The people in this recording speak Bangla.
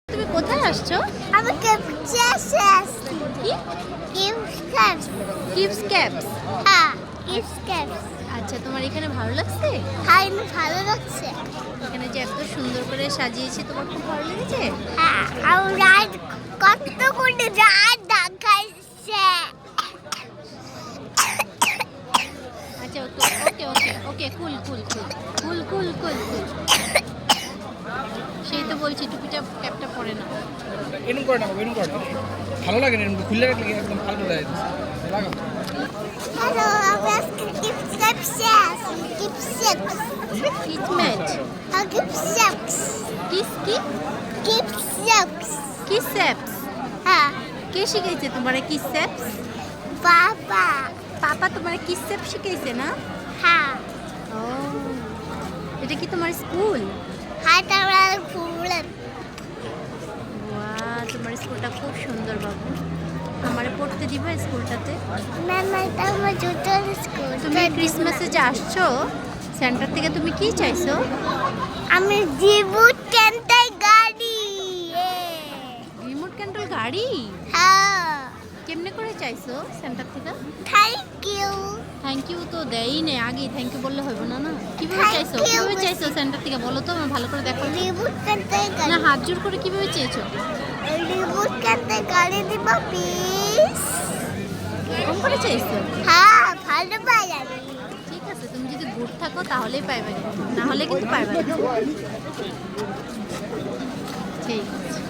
তুমি কোথায় আসছো? আমি ক্যাপসে আসছি। কি? Keeps keeps caps. হ্যাঁ, কিপস ক্যাপস। আচ্ছা, তোমার এখানে ভালো লাগছে? হ্যাঁ, ভালো লাগছে। এখানে যে এত সুন্দর করে সাজিয়েছে, তোমার খুব ভালো লেগেছে? হ্যাঁ, আর রাত কত করে রাত দেখাইছে। আচ্ছা, ওকে ওকে ওকে কুল কুল কুল কুল কুল কুল কুল। সেই তো বলছি টুপিটা ক্যাপটা পরে না। এরকম করে না, এরকম করে না। ভালো লাগে না, এরকম খুললে রাখলে একদম ভালো লাগে। লাগাও। হ্যালো, আমি আজকে কিপস ক্যাপসে আসছি। কিপস ক্যাপস। কিচম্যাট। আর কিপস ক্যাপস। কিস কি? কিপস ক্যাপস। কিসেপস। হ্যাঁ, কে শিখাইছে তোমারে কিসেপস? বাবা। পাপা তোমারে কিসেপ শিখাইছে না? হ্যাঁ, ও, এটা কি তোমার স্কুল? হাত আমার ফুল। বাহ, তোমার স্কুলটা খুব সুন্দর বাবু। আমারে পড়তে দিবে স্কুলটাতে? মামা, এটা আমার জুতোর স্কুল। তুমি ক্রিসমাসে যে আসছো সেন্টার থেকে, তুমি কি চাইছো? আমি জীবুত কেনটাই গাড়ি। রিমোট কন্ট্রোল গাড়ি? হ্যাঁ, কেমনে করে চাইছো সেন্টার থেকে? Thank you. থ্যাংক ইউ তো দেয়ই নেই, আগে থ্যাংক ইউ বললে হবে না। না কিভাবে Thank চাইছো? you, কিভাবে Miss. চাইছো সেন্টার থেকে বলো তো, আমার ভালো করে দেখো। রিবুট কেনটাই না, গাড়ি। হাত জোর করে কিভাবে চেয়েছো? রিবুট কেনটাই গাড়ি দিব প্লিজ। এরকম করে চাইছো? হ্যাঁ, ভালো পাই আমি। ঠিক আছে, তুমি যদি গুড থাকো তাহলেই পাইবে, না হলে কিন্তু পাইবে না। ঠিক আছে।